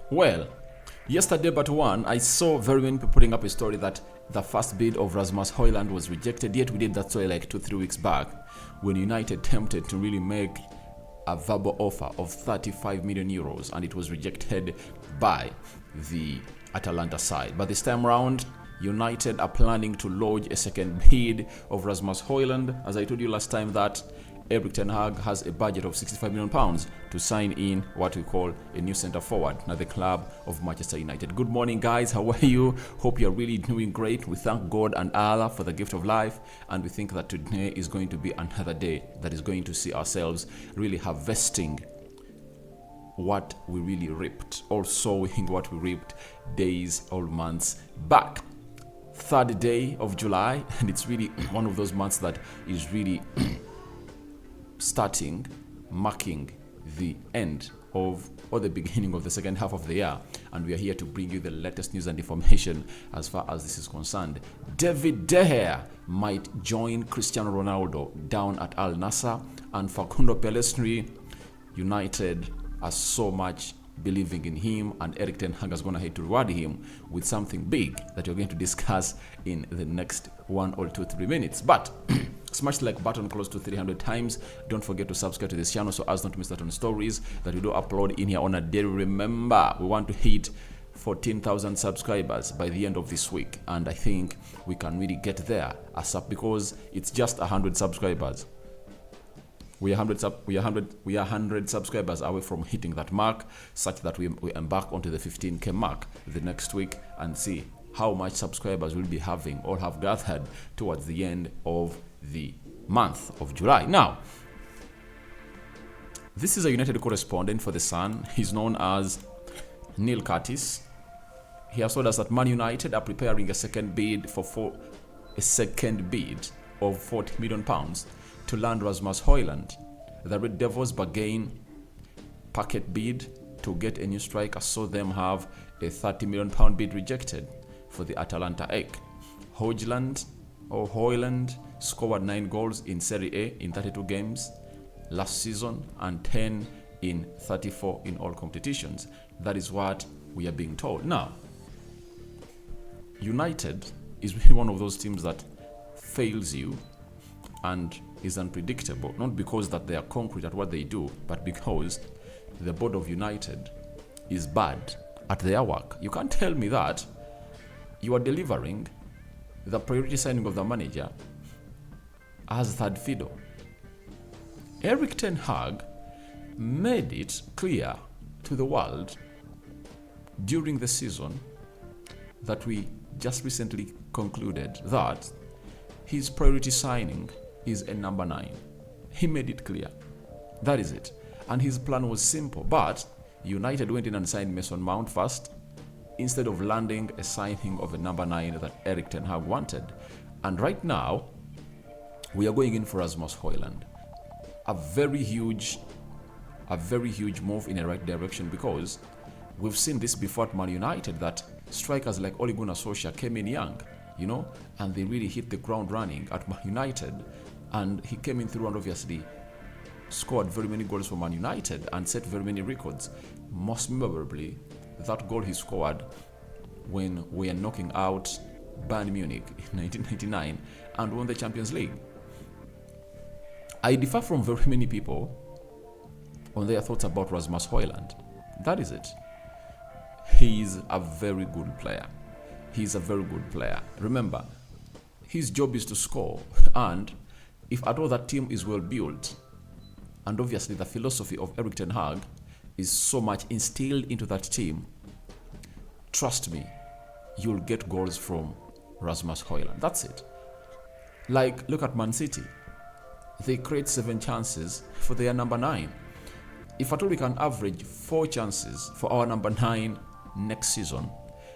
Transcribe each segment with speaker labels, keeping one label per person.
Speaker 1: Well, yesterday but one, I saw very many people putting up a story that the first bid of Rasmus Hojlund was rejected, yet we did that story like 2-3 weeks back when United attempted to really make a verbal offer of 35 million euros and it was rejected by the Atalanta side. But this time around, United are planning to lodge a second bid of Rasmus Hojlund. As I told you last time that Erik ten Hag has a budget of £65 million to sign in what we call a new centre forward, now the club of Manchester United. Good morning, guys. How are you? Hope you're really doing great. We thank God and Allah for the gift of life, and we think that today is going to be another day that is going to see ourselves really harvesting what we really reaped, or sowing what we reaped days or months back. Third day of July, and it's really one of those months that is really marking the end of or the beginning of the second half of the year, and we are here to bring you the latest news and information as far as this is concerned. David De Gea might join Cristiano Ronaldo down at Al Nasar, and Facundo Pellistri, United are so much believing in him, and Erik ten Hag is going to reward him with something big that you're going to discuss in the next 1 or 2 3 minutes. But smash the like button close to 300 times. Don't forget to subscribe to this channel so as not to miss out on stories that we do upload in here on a daily. Remember, we want to hit 14,000 subscribers by the end of this week, and I think we can really get there ASAP because it's just 100 subscribers. We are 100 subscribers away from hitting that mark, such that we embark onto the 15k mark the next week and see how much subscribers we'll be having or have gathered towards the end of the month of July. Now, this is a United correspondent for The Sun. He's known as Neil Curtis. He has told us that Man United are preparing a second bid of £40 million to land Rasmus Hojlund. The Red Devils bargain packet bid to get a new striker, saw them have a £30 million bid rejected for the Atalanta egg. Hojlund scored 9 goals in Serie A in 32 games last season and 10 in 34 in all competitions. That is what we are being told. Now, United is really one of those teams that fails you and is unpredictable, not because that they are concrete at what they do, but because the board of United is bad at their work. You can't tell me that you are delivering the priority signing of the manager as third fiddle. Erik ten Hag made it clear to the world during the season that we just recently concluded that his priority signing is a number 9. He made it clear. That is it. And his plan was simple, but United went in and signed Mason Mount first instead of landing a signing of a number 9 that Erik ten Hag wanted. And right now, we are going in for Rasmus Hojlund. A very huge move in the right direction, because we've seen this before at Man United, that strikers like Ole Gunnar Solskjaer came in young, and they really hit the ground running at Man United. And he came in through and obviously scored very many goals for Man United and set very many records. Most memorably, that goal he scored when we are knocking out Bayern Munich in 1999 and won the Champions League. I differ from very many people on their thoughts about Rasmus Hojlund. That is it. He's a very good player. Remember, his job is to score, and if at all that team is well built, and obviously the philosophy of Erik ten Hag is so much instilled into that team, trust me, you'll get goals from Rasmus Hojlund. That's it. Like, look at Man City. They create 7 chances for their number 9. If at all we can average 4 chances for our number 9 next season,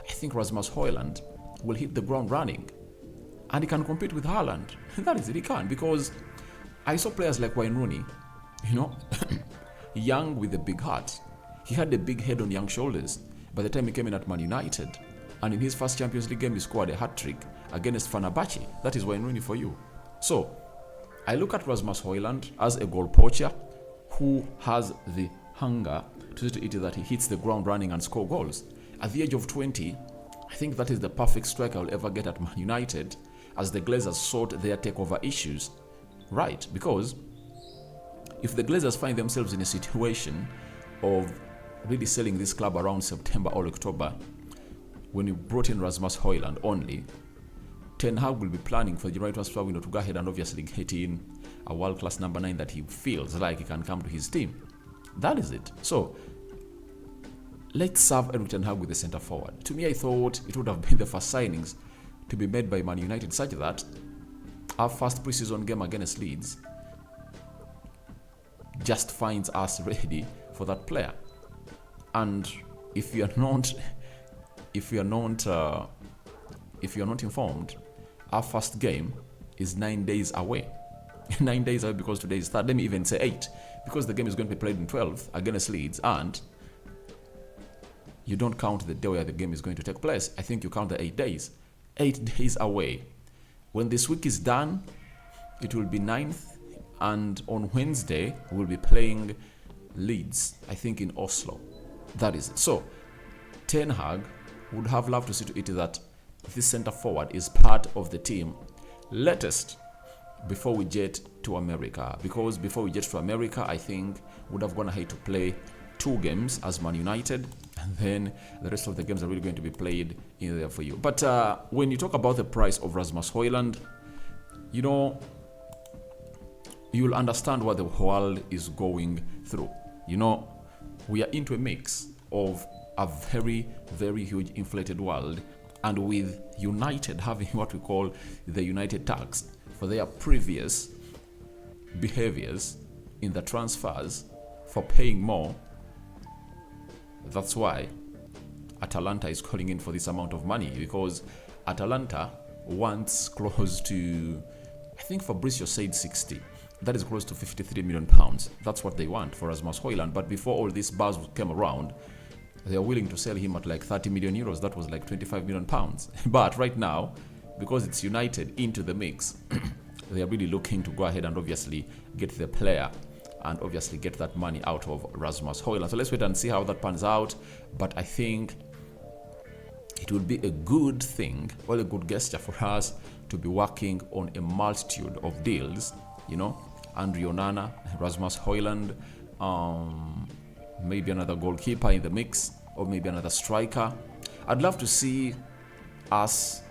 Speaker 1: I think Rasmus Hojlund will hit the ground running. And he can compete with Haaland. That is it, he can. Because I saw players like Wayne Rooney, young with a big heart. He had a big head on young shoulders by the time he came in at Man United. And in his first Champions League game, he scored a hat-trick against Fenerbahce. That is Wayne Rooney for you. So, I look at Rasmus Hojlund as a goal poacher who has the hunger to see to it that he hits the ground running and score goals. At the age of 20, I think that is the perfect striker I'll ever get at Man United, as the Glazers sort their takeover issues. Right, because if the Glazers find themselves in a situation of really selling this club around September or October, when you brought in Rasmus Hojlund only, Ten Hag will be planning for the January transfer window to go ahead and obviously get in a world-class number 9 that he feels like he can come to his team. That is it. So, let's serve Erik Ten Hag with the centre forward. To me, I thought it would have been the first signings to be made by Man United, such that our first preseason game against Leeds just finds us ready for that player. And if you are not informed, our first game is 9 days away. 9 days away, because today is 3rd. Let me even say 8, because the game is going to be played in 12th against Leeds, and you don't count the day where the game is going to take place. I think you count the 8 days. 8 days away. When this week is done, it will be 9th, and on Wednesday we'll be playing Leeds, I think in Oslo. That is it. So Ten Hag would have loved to see to it that this centre forward is part of the team latest before we jet to America. Because before we jet to America, I think would have gone ahead to play 2 games as Man United, and then the rest of the games are really going to be played in there for you. But when you talk about the price of Rasmus Hojlund, you know, you'll understand what the world is going through. You know, we are into a mix of a very, very huge inflated world, and with United having what we call the United tax for their previous behaviors in the transfers for paying more. That's why Atalanta is calling in for this amount of money, because Atalanta wants close to, I think Fabrizio said 60. That is close to 53 million pounds. That's what they want for Rasmus Hojlund. But before all this buzz came around, they are willing to sell him at like 30 million euros. That was like 25 million pounds. But right now, because it's United into the mix, they are really looking to go ahead and obviously get the player and obviously get that money out of Rasmus Hojlund. So let's wait and see how that pans out. But I think it would be a good thing, or a good gesture for us to be working on a multitude of deals. You know, Andre Onana, Rasmus Hojlund, maybe another goalkeeper in the mix, or maybe another striker. I'd love to see us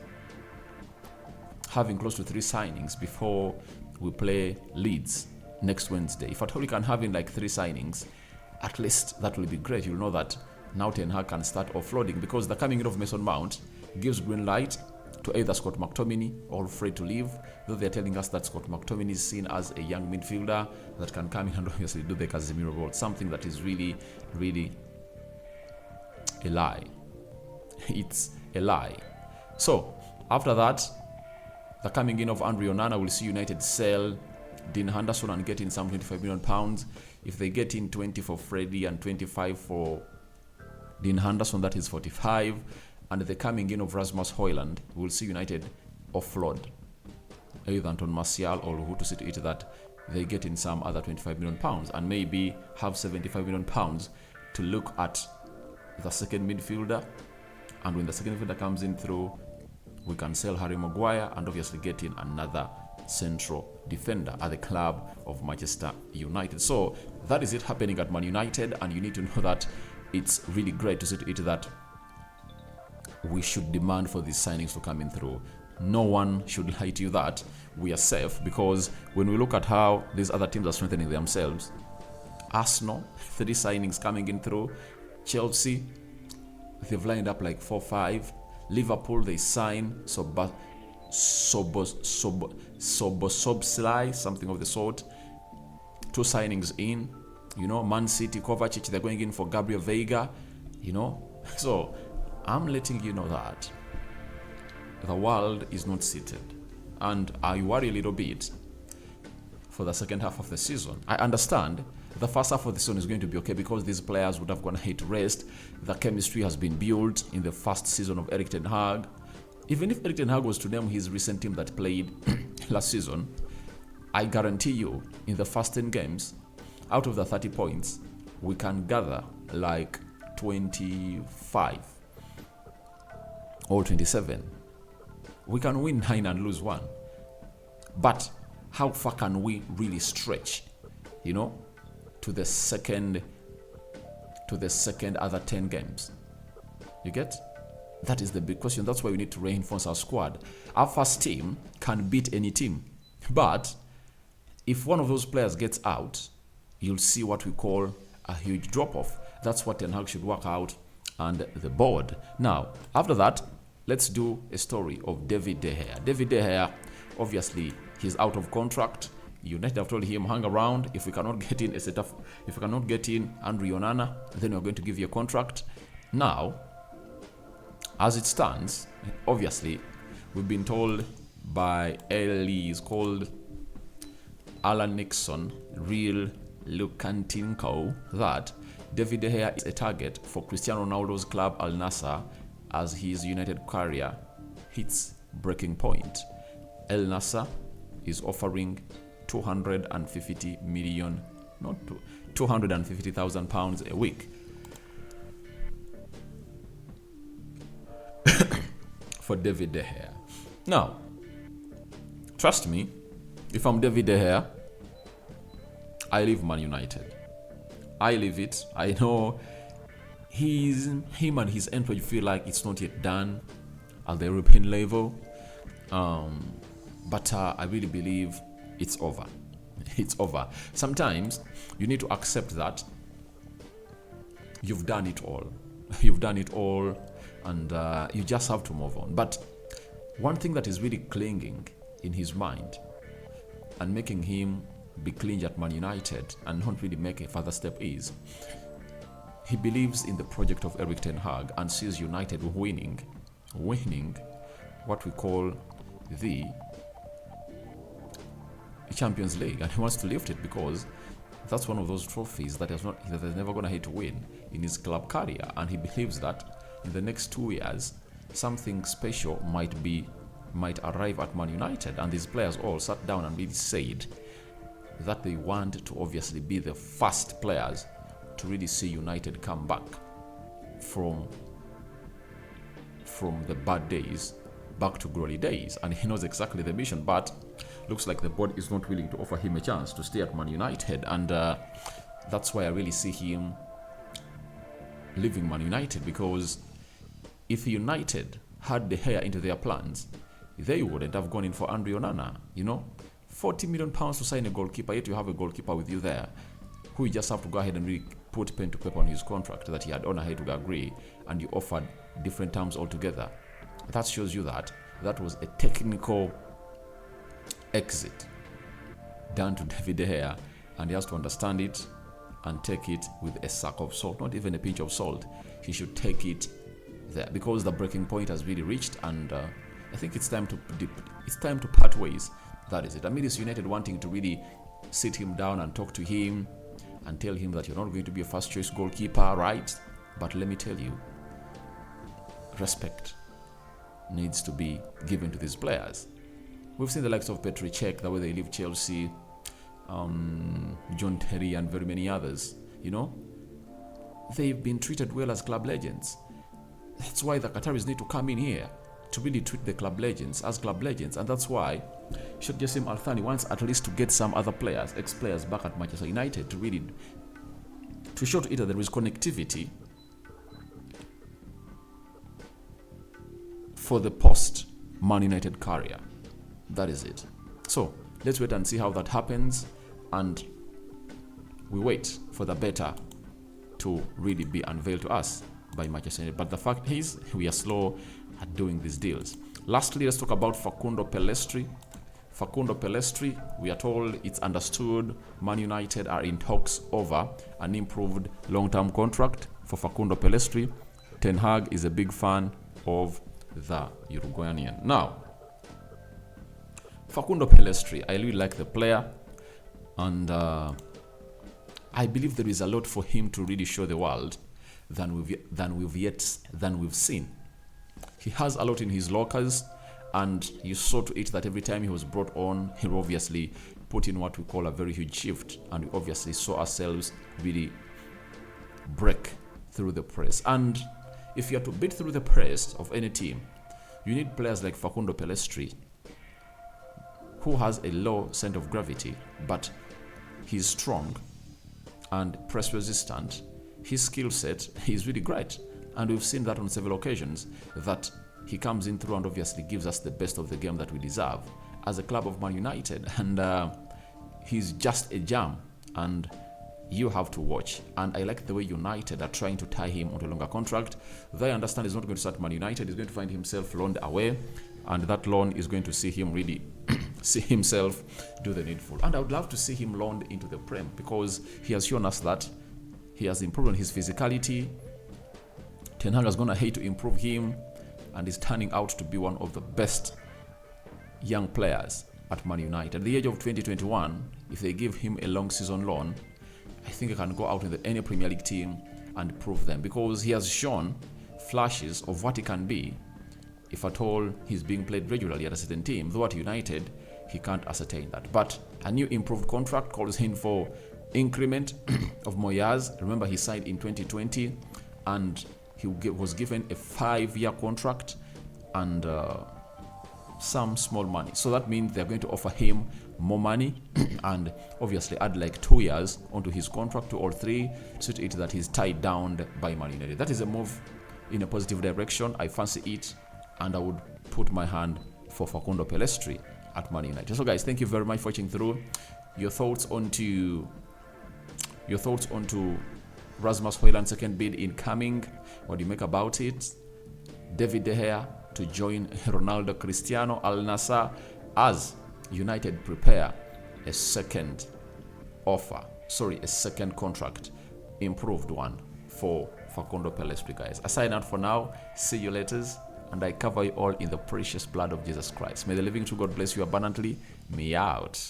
Speaker 1: having close to 3 signings before we play Leeds next Wednesday. If at all we can have in like 3 signings, at least that will be great. You'll know that now Ten Hag can start offloading, because the coming in of Mason Mount gives green light to either Scott McTominay or Fred to leave, though they're telling us that Scott McTominay is seen as a young midfielder that can come in and obviously do the Casemiro role, something that is really, really a lie. It's a lie. So, after that, the coming in of Andre Onana will see United sell Dean Henderson and get in some 25 million pounds. If they get in 20 for Freddie and 25 for Dean Henderson, that is 45. And the coming in of Rasmus Hojlund will see United offload either Anton Martial or who to see to it that they get in some other 25 million pounds, and maybe have 75 million pounds to look at the second midfielder. And when the second midfielder comes in through, we can sell Harry Maguire and obviously get in another central defender at the club of Manchester United. So that is it happening at Man United, and you need to know that it's really great to see to it that we should demand for these signings to come in through. No one should lie to you that we are safe, because when we look at how these other teams are strengthening themselves, Arsenal, 3 signings coming in through. Chelsea, they've lined up like 4-5. Liverpool, they sign Soboslai, something of the sort. 2 signings in. You know, Man City, Kovacic, they're going in for Gabriel Veiga. You know, so I'm letting you know that the world is not seated, and I worry a little bit for the second half of the season. I understand the first half of the season is going to be okay, because these players would have gone ahead to rest. The chemistry has been built in the first season of Erik Ten Hag. Even if Erik Ten Hag was to name his recent team that played last season, I guarantee you in the first 10 games, out of the 30 points, we can gather like 25 or 27. We can win 9 and lose 1. But how far can we really stretch, to the second other 10 games? You get? That is the big question. That's why we need to reinforce our squad. Our first team can beat any team. But if one of those players gets out, you'll see what we call a huge drop-off. That's what Ten Hag should work out and the board. Now, after that, let's do a story of David De Gea. David De Gea, obviously, he's out of contract. United have told him, hang around. If we cannot get in Andre Onana, then we're going to give you a contract. Now, as it stands, obviously, we've been told by is called Alan Nixon, real Lukantinko, that David De Gea is a target for Cristiano Ronaldo's club Al Nasar as his United career hits breaking point. Al Nasar is offering 250,000 pounds a week for David De Gea. Now, trust me, if I'm David De Gea, I leave Man United. I leave it. I know him and his entourage feel like it's not yet done at the European level. But I really believe it's over. It's over. Sometimes you need to accept that you've done it all. You've done it all, and you just have to move on. But one thing that is really clinging in his mind and making him be clinged at Man United and not really make a further step is he believes in the project of Erik Ten Hag and sees United winning what we call the Champions League, and he wants to lift it because that's one of those trophies that he's never going to hit to win in his club career, and he believes that in the next 2 years something special might arrive at Man United, and these players all sat down and really said that they want to obviously be the first players to really see United come back from the bad days back to glory days, and he knows exactly the mission, but looks like the board is not willing to offer him a chance to stay at Man United, and that's why I really see him leaving Man United, because if United had De Gea into their plans, they wouldn't have gone in for Andre Onana. 40 million pounds to sign a goalkeeper, yet you have a goalkeeper with you there who you just have to go ahead and really put pen to paper on his contract that he had on ahead to agree, and you offered different terms altogether. That shows you that was a technical exit done to David De Gea, and he has to understand it and take it with a sack of salt, not even a pinch of salt. He should take it there because the breaking point has really reached, and I think it's time to part ways. That is it. It's United wanting to really sit him down and talk to him and tell him that you're not going to be a first choice goalkeeper, right? But let me tell you, respect needs to be given to these players. We've seen the likes of Petr Cech, the way they leave Chelsea, John Terry, and very many others. They've been treated well as club legends. That's why the Qataris need to come in here to really treat the club legends as club legends, and that's why Sheikh Jassim Al Thani wants at least to get some other players, ex-players, back at Manchester United to really show to it that there is connectivity for the post-Man United career. That is it. So let's wait and see how that happens, and we wait for the better to really be unveiled to us by Manchester United. But the fact is, we are slow at doing these deals. Lastly, let's talk about Facundo Pellistri. Facundo Pellistri, we are told it's understood Man United are in talks over an improved long-term contract for Facundo Pellistri. Ten Hag is a big fan of the Uruguayan. Now, Facundo Pellistri, I really like the player, and I believe there is a lot for him to really show the world than we've seen. He has a lot in his lockers, and you saw to it that every time he was brought on, he obviously put in what we call a very huge shift, and we obviously saw ourselves really break through the press. And if you are to beat through the press of any team, you need players like Facundo Pellistri, who has a low center of gravity, but he's strong and press resistant. His skill set is really great. And we've seen that on several occasions, that he comes in through and obviously gives us the best of the game that we deserve as a club of Man United. And he's just a gem. And you have to watch. And I like the way United are trying to tie him onto a longer contract. They understand he's not going to start Man United. He's going to find himself loaned away. And that loan is going to see him really see himself do the needful. And I would love to see him loaned into the Prem, because he has shown us that he has improved on his physicality. Ten Hag is going to hate to improve him, and he's turning out to be one of the best young players at Man United. At the age of 2021, if they give him a long season loan, I think he can go out in any Premier League team and prove them, because he has shown flashes of what he can be if at all he's being played regularly at a certain team. Though at United, he can't ascertain that. But a new improved contract calls him for increment of more years. Remember, he signed in 2020 and he was given a 5-year contract and some small money. So that means they're going to offer him more money and obviously add like 2 years onto his contract, 2 or 3, so it that he's tied down by Man United. That is a move in a positive direction. I fancy it, and I would put my hand for Facundo Pellistri at Man United. So guys, thank you very much for watching through. Your thoughts onto Rasmus Hojlund's second bid incoming. What do you make about it? David De Gea to join Ronaldo Cristiano Al Nasar as United prepare a second contract, improved one for Facundo Pellistri, guys. I sign out for now. See you later, and I cover you all in the precious blood of Jesus Christ. May the living true God bless you abundantly. Me out.